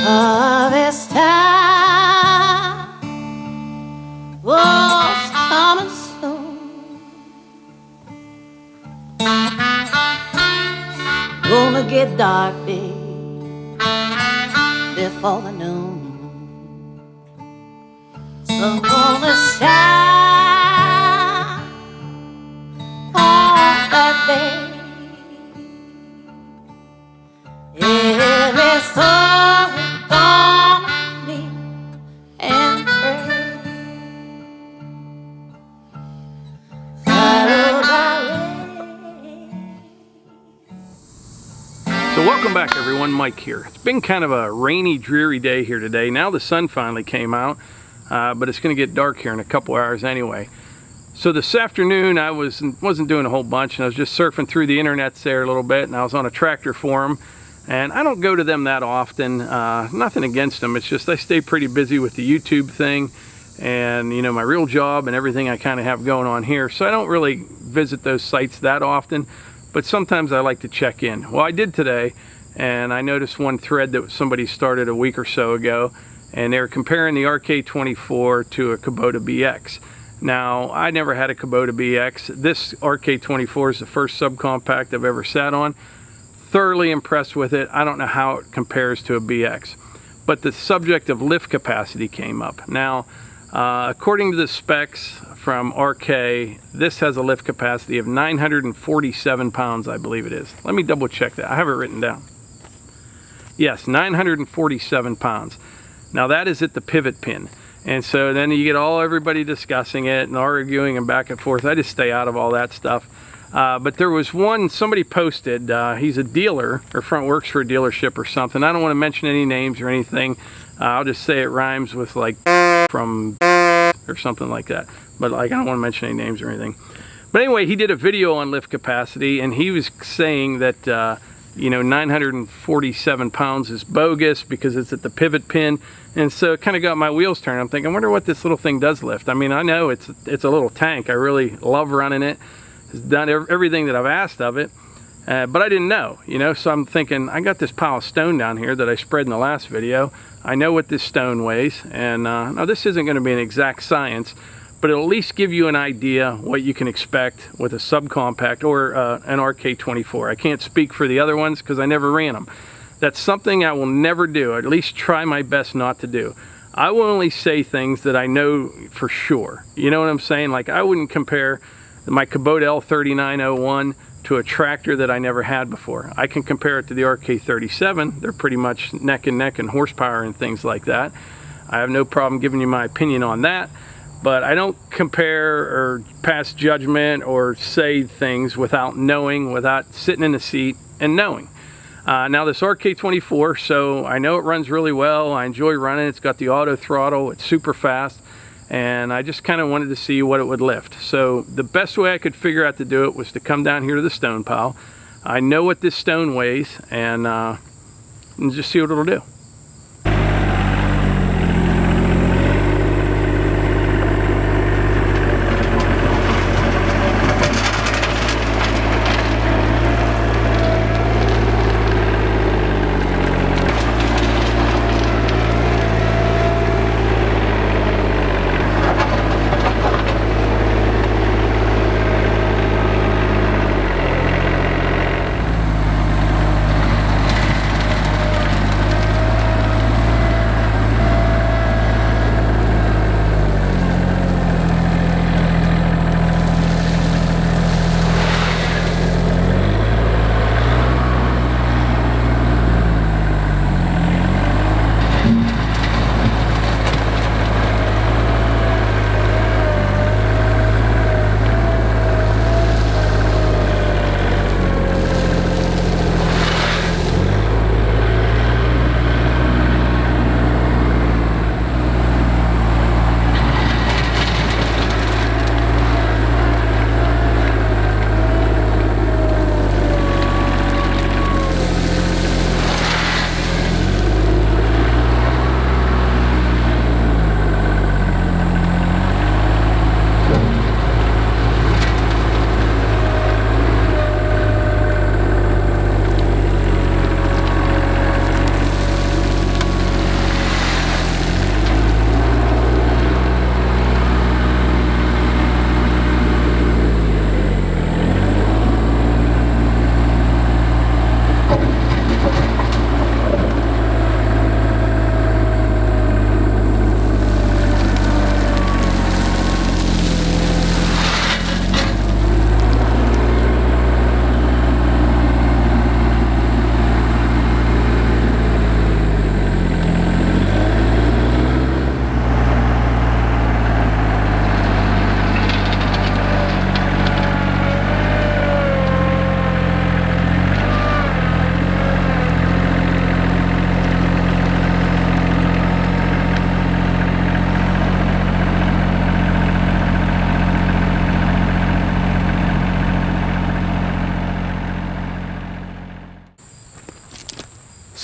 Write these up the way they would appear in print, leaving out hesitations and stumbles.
Harvest time was coming soon. Gonna get dark, babe, before the noon. Sun gonna shine on that day. Every soul gonna meet and pray. Followed by rain. So welcome back everyone, Mike here. It's been kind of a rainy, dreary day here today. Now the sun finally came out, but it's going to get dark here in a couple hours anyway. So this afternoon I wasn't doing a whole bunch, and I was just surfing through the internets there a little bit, and I was on a tractor forum. And I don't go to them that often, nothing against them, it's just I stay pretty busy with the YouTube thing and, you know, my real job and everything I kind of have going on here. So I don't really visit those sites that often, but sometimes I like to check in. Well, I did today, and I noticed one thread that somebody started a week or so ago, and they were comparing the RK24 to a Kubota BX. Now, I never had a Kubota BX. This RK24 is the first subcompact I've ever sat on. Thoroughly impressed with it. I don't know how it compares to a BX, but the subject of lift capacity came up. Now, according to the specs from RK, this has a lift capacity of 947 pounds, I believe it is. Let me double check that. I have it written down. Yes, 947 pounds. Now that is at the pivot pin. And so then you get everybody discussing it and arguing and back and forth. I just stay out of all that stuff. But there was one, somebody posted, he's a dealer, or works for a dealership or something. I don't want to mention any names or anything. I'll just say it rhymes with like from or something like that. But like, I don't want to mention any names or anything. But anyway, he did a video on lift capacity, and he was saying that, you know, 947 pounds is bogus because it's at the pivot pin. And so it kind of got my wheels turned. I'm thinking, I wonder what this little thing does lift. I mean, I know it's a little tank. I really love running it. It's done everything that I've asked of it, but I didn't know, you know, so I'm thinking, I got this pile of stone down here that I spread in the last video. I know what this stone weighs, and now this isn't going to be an exact science, but it'll at least give you an idea what you can expect with a subcompact or an RK24. I can't speak for the other ones because I never ran them. That's something I will never do, or at least try my best not to do. I will only say things that I know for sure. You know what I'm saying? Like, I wouldn't compare my Kubota L3901 to a tractor that I never had before. I can compare it to the RK37. They're pretty much neck and neck in horsepower and things like that. I have no problem giving you my opinion on that, but I don't compare or pass judgment or say things without knowing, without sitting in the seat and knowing. Now this RK24, so I know it runs really well. I enjoy running. It's got the auto throttle. It's super fast. And I just kind of wanted to see what it would lift. So the best way I could figure out to do it was to come down here to the stone pile. I know what this stone weighs, and just see what it'll do.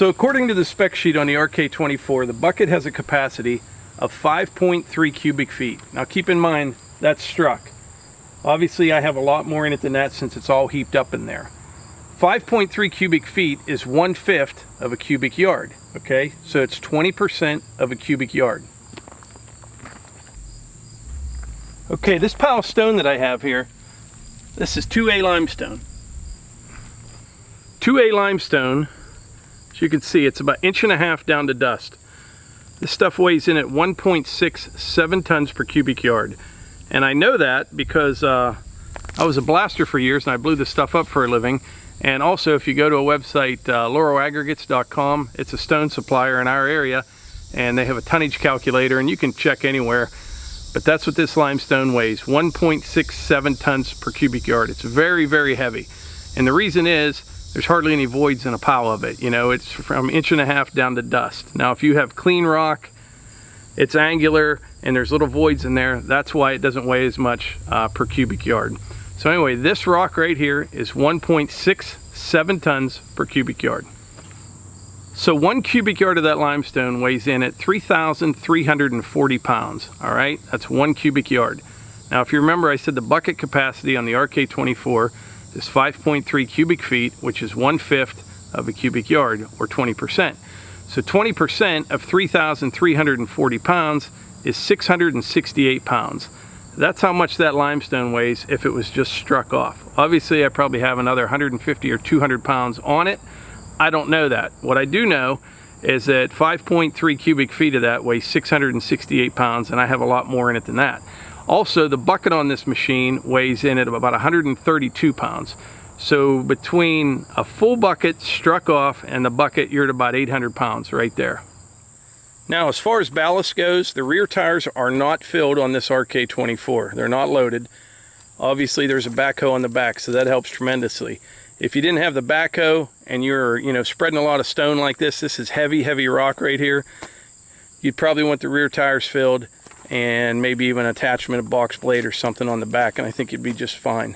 So according to the spec sheet on the RK24, the bucket has a capacity of 5.3 cubic feet. Now keep in mind, that's struck. Obviously I have a lot more in it than that since it's all heaped up in there. 5.3 cubic feet is 1/5 of a cubic yard, okay? So it's 20% of a cubic yard. Okay, this pile of stone that I have here, this is 2A limestone. 2A limestone, as you can see, it's about 1.5 inches down to dust. This stuff weighs in at 1.67 tons per cubic yard. And I know that because I was a blaster for years and I blew this stuff up for a living. And also, if you go to a website, lauroaggregates.com, it's a stone supplier in our area, and they have a tonnage calculator, and you can check anywhere. But that's what this limestone weighs, 1.67 tons per cubic yard. It's very, very heavy. And the reason is, there's hardly any voids in a pile of it. You know, it's from 1.5 inches down to dust. Now, if you have clean rock, it's angular, and there's little voids in there, that's why it doesn't weigh as much per cubic yard. So anyway, this rock right here is 1.67 tons per cubic yard. So 1 cubic yard of that limestone weighs in at 3,340 pounds, all right? That's 1 cubic yard. Now, if you remember, I said the bucket capacity on the RK24 is 5.3 cubic feet, which is 1/5 of a cubic yard, or 20%. So 20% of 3,340 pounds is 668 pounds. That's how much that limestone weighs if it was just struck off. Obviously, I probably have another 150 or 200 pounds on it. I don't know that. What I do know is that 5.3 cubic feet of that weighs 668 pounds, and I have a lot more in it than that. Also, the bucket on this machine weighs in at about 132 pounds. So between a full bucket struck off and the bucket, you're at about 800 pounds right there. Now, as far as ballast goes, the rear tires are not filled on this RK24. They're not loaded. Obviously, there's a backhoe on the back, so that helps tremendously. If you didn't have the backhoe and you're, spreading a lot of stone like this is heavy, heavy rock right here, you'd probably want the rear tires filled and maybe even an attachment, a box blade or something on the back, and I think you'd be just fine.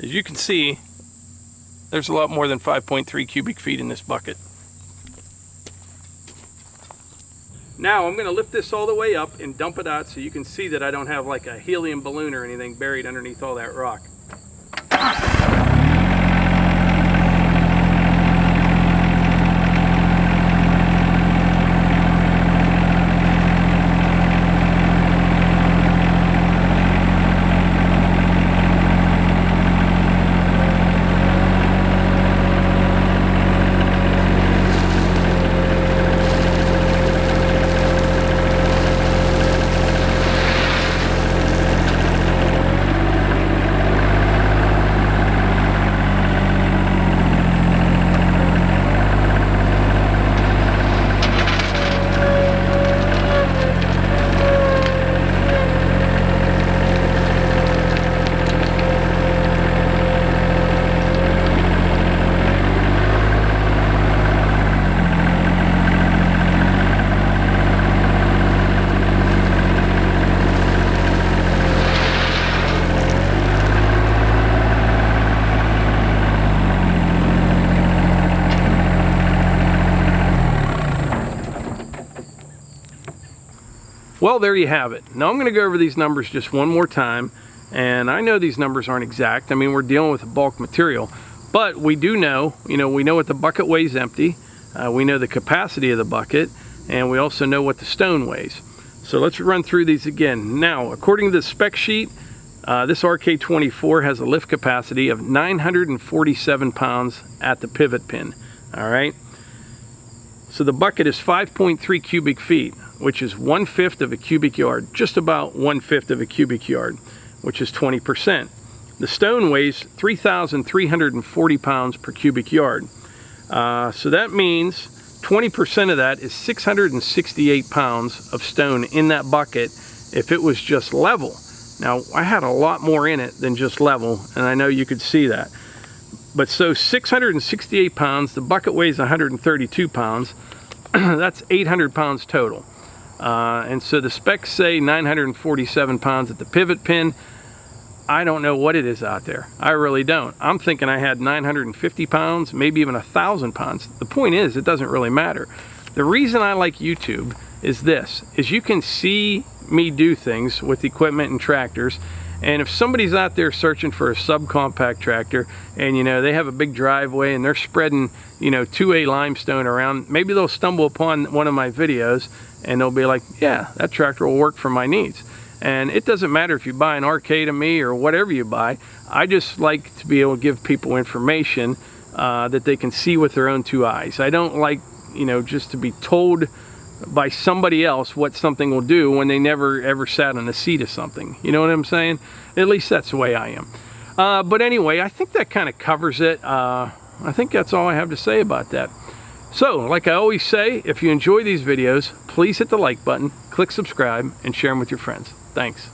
As you can see, there's a lot more than 5.3 cubic feet in this bucket. Now I'm going to lift this all the way up and dump it out so you can see that I don't have like a helium balloon or anything buried underneath all that rock. Well, there you have it. Now I'm going to go over these numbers just one more time, and I know these numbers aren't exact. I mean, we're dealing with a bulk material, but we do know, we know what the bucket weighs empty, we know the capacity of the bucket, and we also know what the stone weighs. So let's run through these again. Now, according to the spec sheet, this RK24 has a lift capacity of 947 pounds at the pivot pin. All right. So the bucket is 5.3 cubic feet, which is 1/5 of a cubic yard, just about 1/5 of a cubic yard, which is 20%. The stone weighs 3,340 pounds per cubic yard. So that means 20% of that is 668 pounds of stone in that bucket if it was just level. Now, I had a lot more in it than just level, and I know you could see that. But so 668 pounds, the bucket weighs 132 pounds, that's 800 pounds total. And so the specs say 947 pounds at the pivot pin. I don't know what it is out there. I really don't. I'm thinking I had 950 pounds, maybe even 1,000 pounds. The point is, it doesn't really matter. The reason I like YouTube is this, is you can see me do things with equipment and tractors. And if somebody's out there searching for a subcompact tractor and, you know, they have a big driveway and they're spreading, you know, 2A limestone around, maybe they'll stumble upon one of my videos and they'll be like, yeah, that tractor will work for my needs. And it doesn't matter if you buy an arcade of me or whatever you buy. I just like to be able to give people information that they can see with their own two eyes. I don't like, you know, just to be told by somebody else what something will do when they never ever sat on the seat of something. You know what I'm saying? At least that's the way I am. But anyway, I think that kind of covers it. I think that's all I have to say about that. So, like I always say, if you enjoy these videos, please hit the like button, click subscribe, and share them with your friends. Thanks.